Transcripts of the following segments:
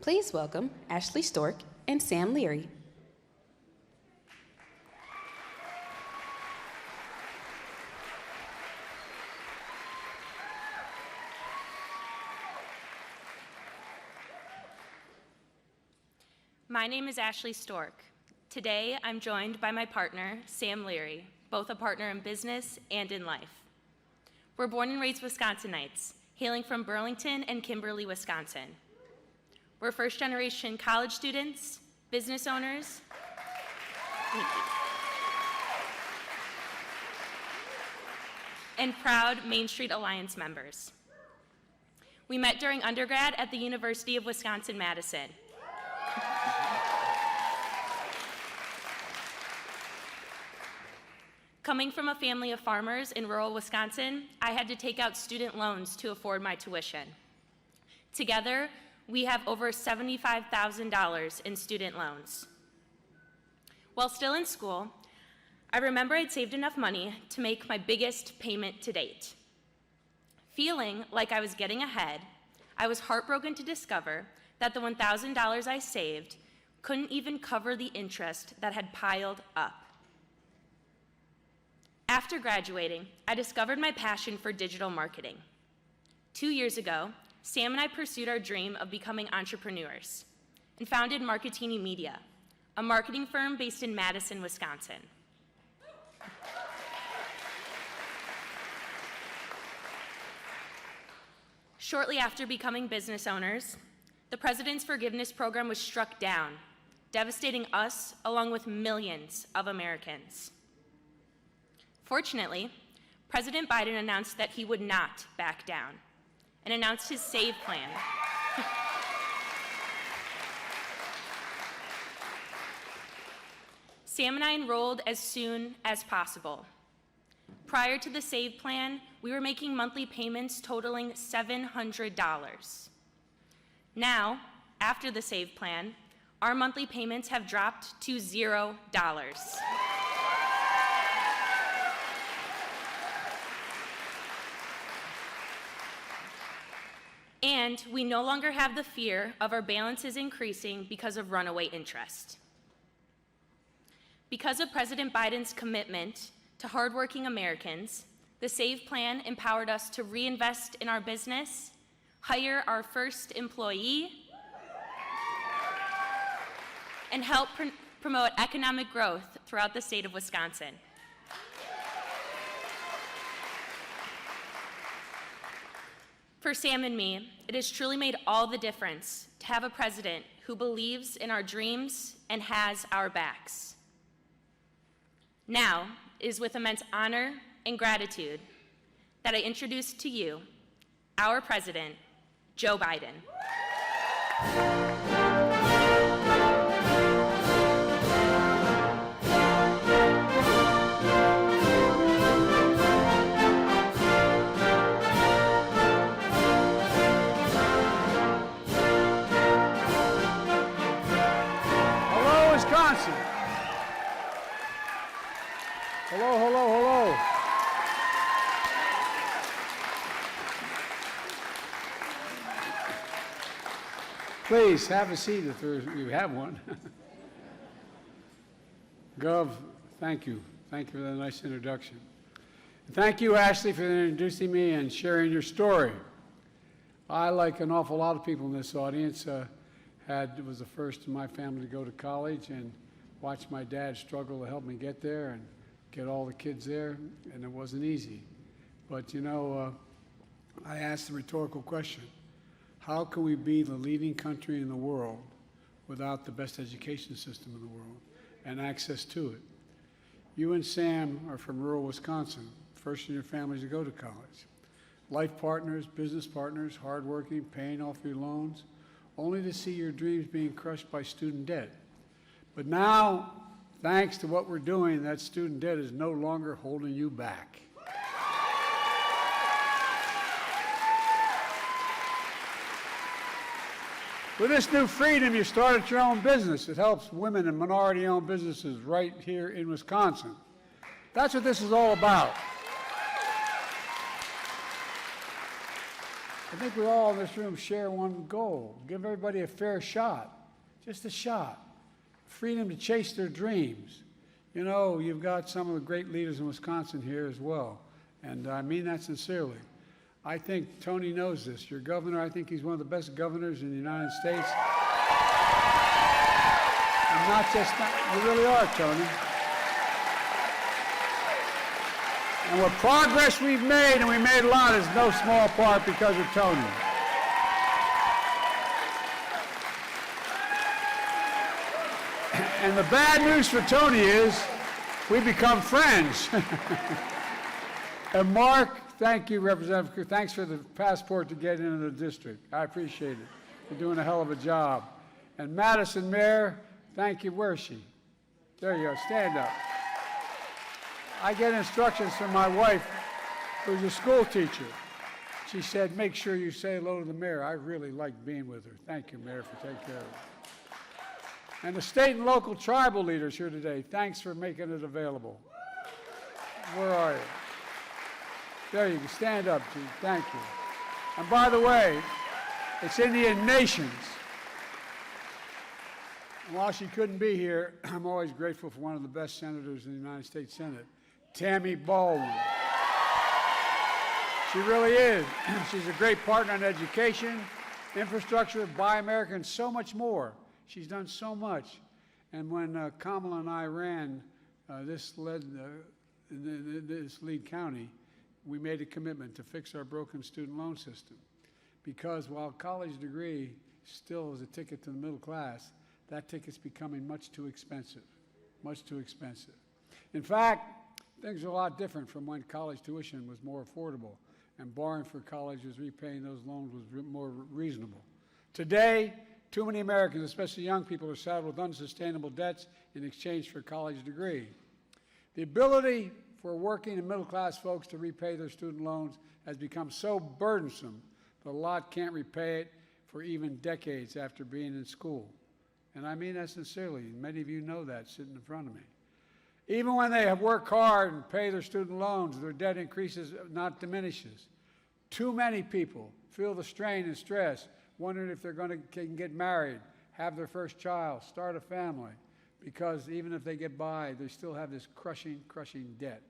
Please welcome Ashley Stork and Sam Leary. My name is Ashley Stork. Today, I'm joined by my partner, Sam Leary, both a partner in business and in life. We're born and raised Wisconsinites, hailing from Burlington and Kimberly, Wisconsin. We're first-generation college students, business owners, and proud Main Street Alliance members. We met during undergrad at the University of Wisconsin-Madison. Coming from a family of farmers in rural Wisconsin, I had to take out student loans to afford my tuition. Together, we have over $75,000 in student loans. While still in school, I remember I'd saved enough money to make my biggest payment to date. Feeling like I was getting ahead, I was heartbroken to discover that the $1,000 I saved couldn't even cover the interest that had piled up. After graduating, I discovered my passion for digital marketing. 2 years ago, Sam and I pursued our dream of becoming entrepreneurs and founded Marketini Media, a marketing firm based in Madison, Wisconsin. Shortly after becoming business owners, the President's Forgiveness Program was struck down, devastating us along with millions of Americans. Fortunately, President Biden announced that he would not back down and announced his SAVE plan. Sam and I enrolled as soon as possible. Prior to the SAVE plan, we were making monthly payments totaling $700. Now, after the SAVE plan, our monthly payments have dropped to $0. And we no longer have the fear of our balances increasing because of runaway interest. Because of President Biden's commitment to hardworking Americans, the SAVE plan empowered us to reinvest in our business, hire our first employee, and help promote economic growth throughout the state of Wisconsin. For Sam and me, it has truly made all the difference to have a president who believes in our dreams and has our backs. Now, it is with immense honor and gratitude that I introduce to you our president, Joe Biden. Hello, hello, hello. Please have a seat if you have one. Gov, thank you. Thank you for that nice introduction. Thank you, Ashley, for introducing me and sharing your story. I, like an awful lot of people in this audience, was the first in my family to go to college and watch my dad struggle to help me get there and get all the kids there, and it wasn't easy. But you know, I asked the rhetorical question, how can we be the leading country in the world without the best education system in the world and access to it? You and Sam are from rural Wisconsin, first in your families to go to college. Life partners, business partners, hardworking, paying off your loans, only to see your dreams being crushed by student debt. But now, thanks to what we're doing, that student debt is no longer holding you back. With this new freedom, you started your own business. It helps women and minority-owned businesses right here in Wisconsin. That's what this is all about. I think we all in this room share one goal: give everybody a fair shot, just a shot, freedom to chase their dreams. You know, you've got some of the great leaders in Wisconsin here as well, and I mean that sincerely. I think Tony knows this. Your governor, I think he's one of the best governors in the United States. And not just, you really are, Tony. And what progress we've made, and we made a lot, is no small part because of Tony. And the bad news for Tony is we become friends. And Mark, thank you, Representative Cruz. Thanks for the passport to get into the district. I appreciate it. You're doing a hell of a job. And Madison Mayor, thank you. Where is she? There you go. Stand up. I get instructions from my wife, who's a school teacher. She said, make sure you say hello to the mayor. I really like being with her. Thank you, Mayor, for taking care of her. And the state and local tribal leaders here today, thanks for making it available. Where are you? There you go. Stand up, Chief. Thank you. And by the way, it's Indian Nations. And while she couldn't be here, I'm always grateful for one of the best senators in the United States Senate, Tammy Baldwin. She really is. She's a great partner in education, infrastructure, Buy America, and so much more. She's done so much. And when Kamala and I ran this lead county, we made a commitment to fix our broken student loan system. Because while college degree still is a ticket to the middle class, that ticket's becoming much too expensive, much too expensive. In fact, things are a lot different from when college tuition was more affordable and borrowing for college was repaying those loans was more reasonable. Today, too many Americans, especially young people, are saddled with unsustainable debts in exchange for a college degree. The ability for working and middle-class folks to repay their student loans has become so burdensome that a lot can't repay it for even decades after being in school. And I mean that sincerely. Many of you know that sitting in front of me. Even when they have worked hard and pay their student loans, their debt increases, not diminishes. Too many people feel the strain and stress, wondering if they're can get married, have their first child, start a family, because even if they get by, they still have this crushing debt.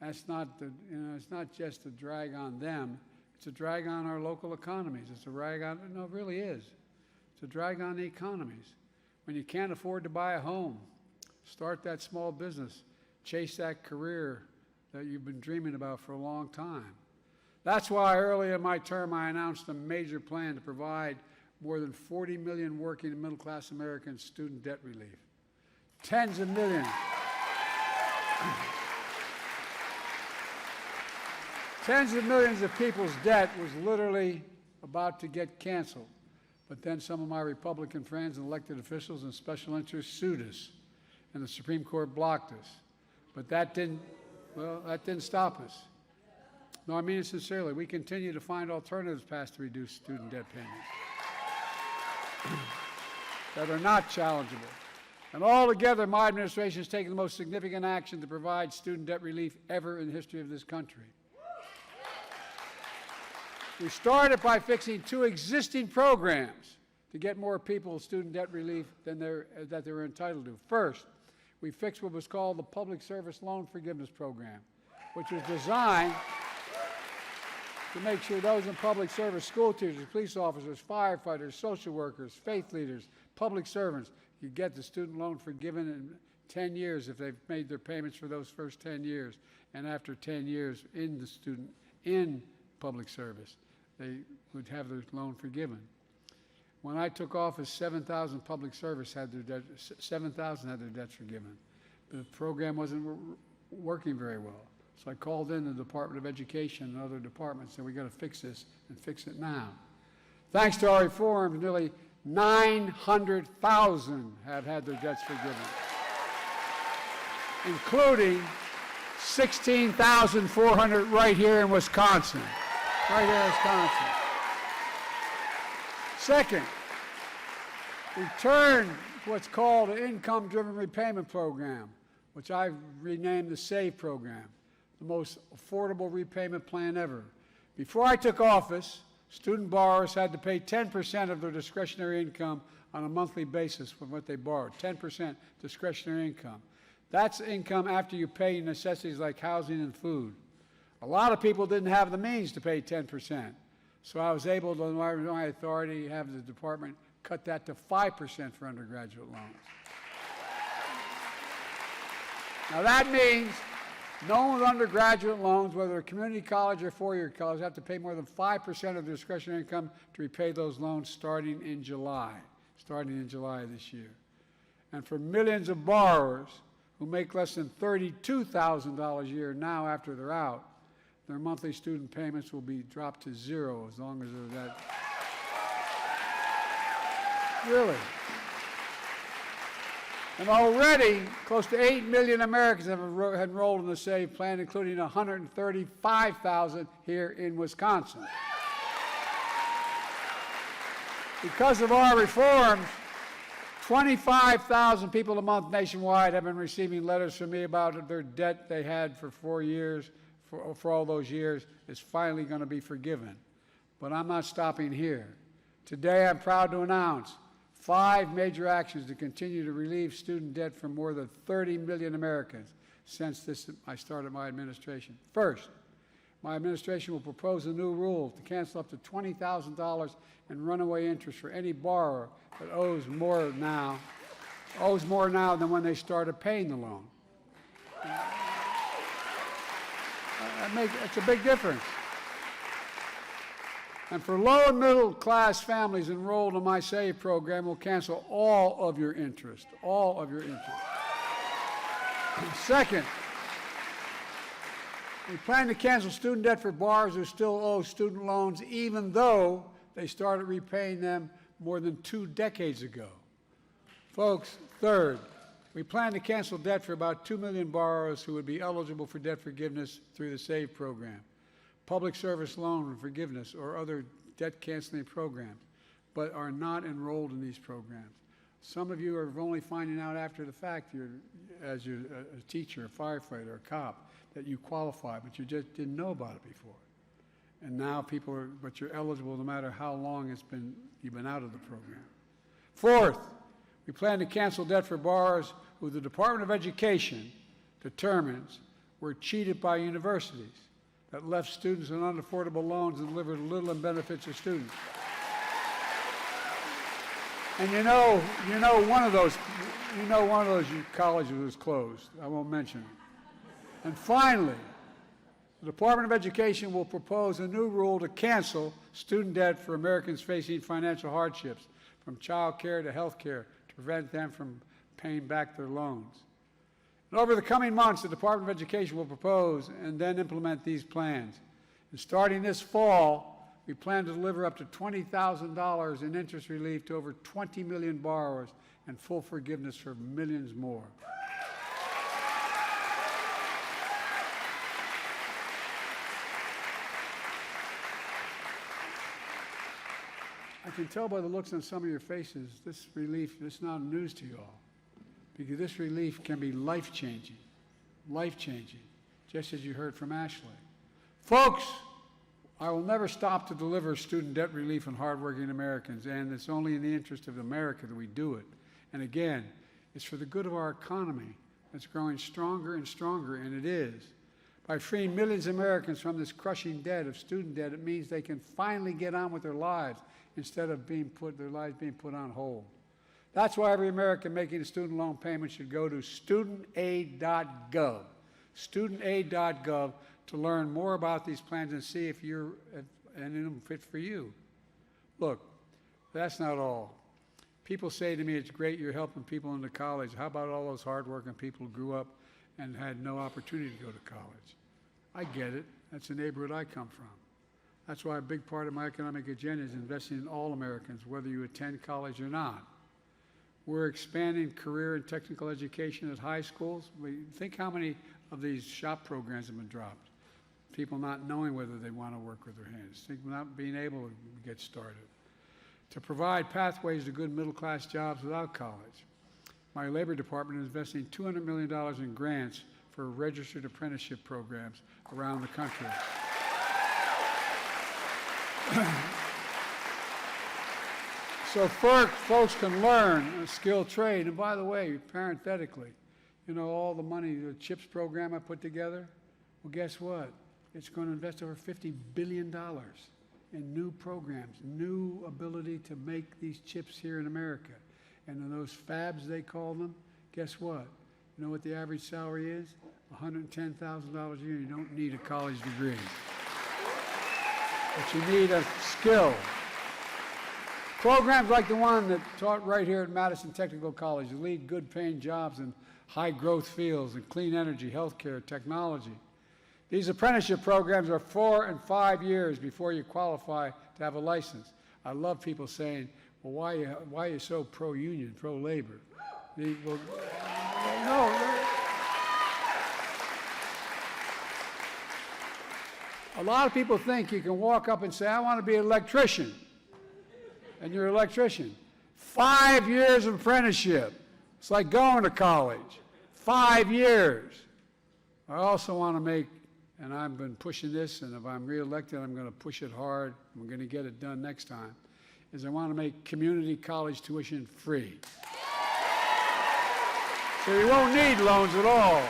That's not it's not just a drag on them, it's a drag on our local economies. It's a drag on, no, it really is. It's a drag on the economies. When you can't afford to buy a home, start that small business, chase that career that you've been dreaming about for a long time. That's why early in my term I announced a major plan to provide more than 40 million working and middle-class Americans student debt relief. Tens of millions. Tens of millions of people's debt was literally about to get canceled. But then some of my Republican friends and elected officials and special interests sued us, and the Supreme Court blocked us. But that didn't stop us. No, I mean it sincerely. We continue to find alternatives paths to reduce student debt payments that are not challengeable. And altogether, my administration has taken the most significant action to provide student debt relief ever in the history of this country. We started by fixing two existing programs to get more people student debt relief than that they were entitled to. First, we fixed what was called the Public Service Loan Forgiveness Program, which was designed to make sure those in public service, school teachers, police officers, firefighters, social workers, faith leaders, public servants, you get the student loan forgiven in 10 years if they've made their payments for those first 10 years. And after 10 years in public service, they would have their loan forgiven. When I took office, 7,000 public service had their debts forgiven. But the program wasn't working very well. So I called in the Department of Education and other departments and said, we got to fix this and fix it now. Thanks to our reforms, nearly 900,000 have had their debts forgiven, including 16,400 right here in Wisconsin. Right here in Wisconsin. Second, we turned what's called an income-driven repayment program, which I've renamed the SAVE program, the most affordable repayment plan ever. Before I took office, Student borrowers had to pay 10% of their discretionary income on a monthly basis from what they borrowed, 10% discretionary income. That's income after you pay necessities like housing and food. A lot of people didn't have the means to pay 10%. So I was able to, under my authority, have the department cut that to 5% for undergraduate loans. Now that means no one with undergraduate loans, whether a community college or four-year college, have to pay more than 5% of their discretionary income to repay those loans starting in July of this year. And for millions of borrowers who make less than $32,000 a year now after they're out, their monthly student payments will be dropped to zero as long as they're that. Really. And already, close to 8 million Americans have enrolled in the SAVE plan, including 135,000 here in Wisconsin. Because of our reforms, 25,000 people a month nationwide have been receiving letters from me about their debt they had for 4 years, for all those years, is finally going to be forgiven. But I'm not stopping here. Today, I'm proud to announce 5 major actions to continue to relieve student debt for more than 30 million Americans since I started my administration. First, my administration will propose a new rule to cancel up to $20,000 in runaway interest for any borrower that owes more now than when they started paying the loan. It's a big difference. And for low and middle class families enrolled in my SAVE program, we'll cancel all of your interest, all of your interest. Second, we plan to cancel student debt for borrowers who still owe student loans even though they started repaying them more than 2 decades ago. Folks, third, we plan to cancel debt for about 2 million borrowers who would be eligible for debt forgiveness through the SAVE program, public service loan forgiveness, or other debt canceling programs, but are not enrolled in these programs. Some of you are only finding out after the fact, as you're a teacher, a firefighter, a cop, that you qualify, but you just didn't know about it before. And now but you're eligible no matter how long you've been out of the program. Fourth, we plan to cancel debt for borrowers who the Department of Education determines were cheated by universities that left students on unaffordable loans and delivered little in benefits to students. And you know one of those colleges was closed. I won't mention it. And finally, the Department of Education will propose a new rule to cancel student debt for Americans facing financial hardships, from child care to health care, to prevent them from paying back their loans. And over the coming months, the Department of Education will propose and then implement these plans. And starting this fall, we plan to deliver up to $20,000 in interest relief to over 20 million borrowers and full forgiveness for millions more. I can tell by the looks on some of your faces, this relief is not news to you all, because this relief can be life-changing, just as you heard from Ashley. Folks, I will never stop to deliver student debt relief on hardworking Americans, and it's only in the interest of America that we do it. And again, it's for the good of our economy that's growing stronger and stronger, and it is. By freeing millions of Americans from this crushing debt of student debt, it means they can finally get on with their lives instead of their lives being put on hold. That's why every American making a student loan payment should go to studentaid.gov, studentaid.gov, to learn more about these plans and see if you're fit for you. Look, that's not all. People say to me, it's great you're helping people into college. How about all those hardworking people who grew up and had no opportunity to go to college? I get it. That's the neighborhood I come from. That's why a big part of my economic agenda is investing in all Americans, whether you attend college or not. We're expanding career and technical education at high schools. Think how many of these shop programs have been dropped. People not knowing whether they want to work with their hands, think not being able to get started. To provide pathways to good middle-class jobs without college. My Labor Department is investing $200 million in grants for registered apprenticeship programs around the country. So folks can learn a skilled trade. And by the way, parenthetically, you know, all the money, the CHIPS program I put together, well, guess what? It's going to invest over $50 billion in new programs, new ability to make these chips here in America. And in those fabs, they call them, guess what? You know what the average salary is? $110,000 a year. You don't need a college degree. But you need a skill. Programs like the one that taught right here at Madison Technical College lead good paying jobs in high growth fields in clean energy, healthcare, technology. These apprenticeship programs are 4 and 5 years before you qualify to have a license. I love people saying, well, why are you so pro-union, pro-labor? No. A lot of people think you can walk up and say, I want to be an electrician. And you're an electrician. 5 years of apprenticeship. It's like going to college. 5 years. I also want to make, and I've been pushing this, and if I'm reelected, I'm going to push it hard. I'm going to get it done next time, is I want to make community college tuition free. So you won't need loans at all.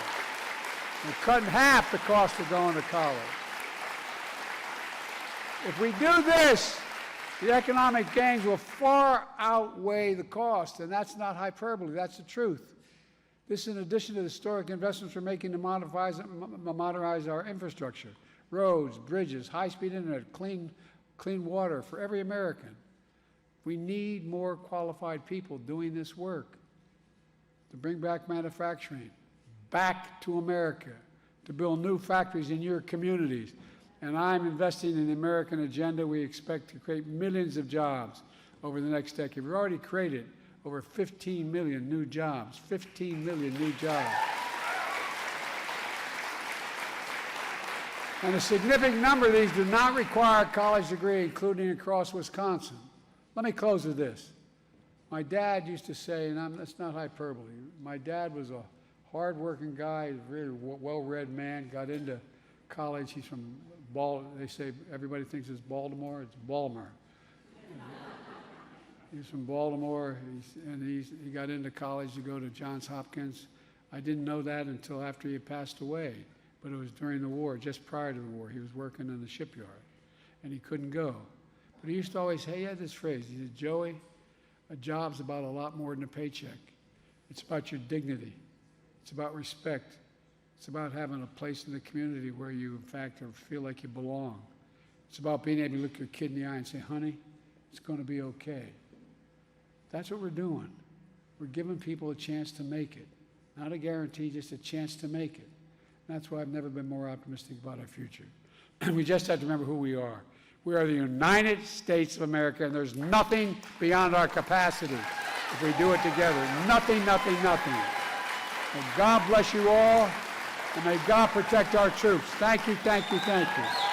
We're cutting half the cost of going to college. If we do this, the economic gains will far outweigh the cost, and that's not hyperbole, that's the truth. This is in addition to the historic investments we're making to modernize our infrastructure, roads, bridges, high-speed internet, clean water for every American. We need more qualified people doing this work to bring back manufacturing, back to America, to build new factories in your communities. And I'm investing in the American agenda. We expect to create millions of jobs over the next decade. We've already created over 15 million new jobs, 15 million new jobs. And a significant number of these do not require a college degree, including across Wisconsin. Let me close with this. My dad used to say, and that's not hyperbole, my dad was a hard-working guy, a very well-read man, got into college. He's from they say everybody thinks it's Baltimore. It's Baltimore. He's from Baltimore, he got into college to go to Johns Hopkins. I didn't know that until after he passed away, but it was during the war, just prior to the war. He was working in the shipyard, and he couldn't go. But he used to always say, he had this phrase, he said, Joey, a job's about a lot more than a paycheck. It's about your dignity. It's about respect. It's about having a place in the community where you, in fact, feel like you belong. It's about being able to look your kid in the eye and say, honey, it's going to be okay. That's what we're doing. We're giving people a chance to make it. Not a guarantee, just a chance to make it. And that's why I've never been more optimistic about our future. We just have to remember who we are. We are the United States of America, and there's nothing beyond our capacity if we do it together. Nothing, nothing, nothing. And God bless you all. And may God protect our troops. Thank you, thank you, thank you.